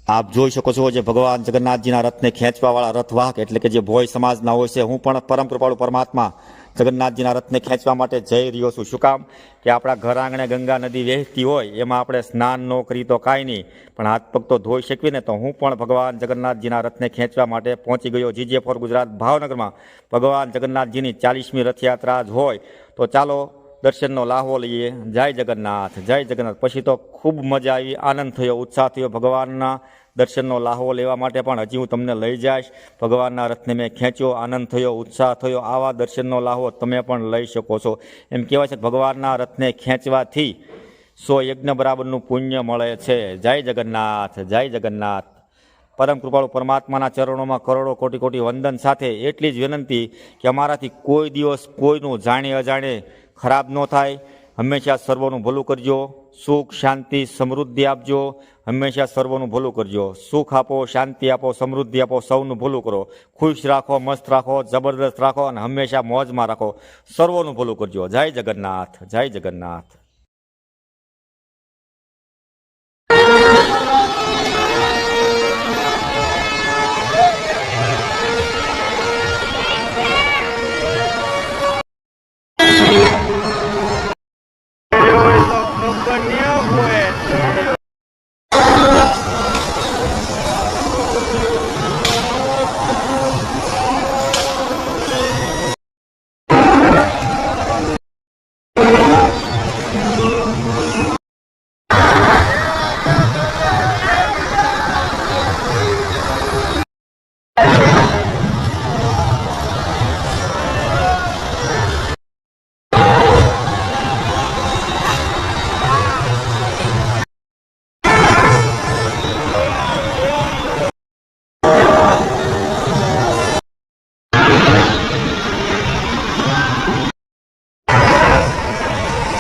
આપ જોઈ શકો છો જે ભગવાન જગન્નાથજીના રથને ખેંચવાવાળા રથવાહક એટલે કે જે ભોય સમાજના હોય છે, હું પણ પરમ કૃપાળુ પરમાત્મા જગન્નાથજીના રથને ખેંચવા માટે જઈ રહ્યો છું। શું કામ કે આપણા ઘર આંગણે ગંગા નદી વહેતી હોય, એમાં આપણે સ્નાન ન કરી તો કાંઈ નહીં, પણ હાથ પગ તો ધોઈ શકીએ ને। તો હું પણ ભગવાન જગન્નાથજીના રથને ખેંચવા માટે પહોંચી ગયો GJ4 ગુજરાત ભાવનગરમાં। ભગવાન જગન્નાથજીની 40મી રથયાત્રા જ હોય તો ચાલો દર્શનનો લાહવો લઈએ। જય જગન્નાથ, જય જગન્નાથ। પછી તો ખૂબ મજા આવી, આનંદ થયો, ઉત્સાહ થયો ભગવાનના દર્શનનો લાહવો લેવા માટે। પણ હજી હું તમને લઈ જઈશ। ભગવાનના રથને મેં ખેંચ્યો, આનંદ થયો, ઉત્સાહ થયો। આવા દર્શનનો લાહવો તમે પણ લઈ શકો છો। એમ કહેવાય છે કે ભગવાનના રથને ખેંચવાથી 100 યજ્ઞ બરાબરનું પુણ્ય મળે છે। જય જગન્નાથ, જય જગન્નાથ। પરમ કૃપાળુ પરમાત્માના ચરણોમાં કરોડો કોટી કોટી વંદન સાથે એટલી જ વિનંતી કે અમારાથી કોઈ દિવસ કોઈનું જાણે અજાણે ખરાબ ન થાય। હંમેશા સર્વોનું ભલું કરજો, સુખ શાંતિ સમૃદ્ધિ આપજો। હંમેશા સર્વોનું ભલું કરજો, સુખ આપો, શાંતિ આપો, સમૃદ્ધિ આપો, સૌનું ભલું કરો, ખુશ રાખો, મસ્ત રાખો, જબરદસ્ત રાખો અને હંમેશા મોજમાં રાખો। સર્વોનું ભલું કરજો। જય જગન્નાથ, જય જગન્નાથ।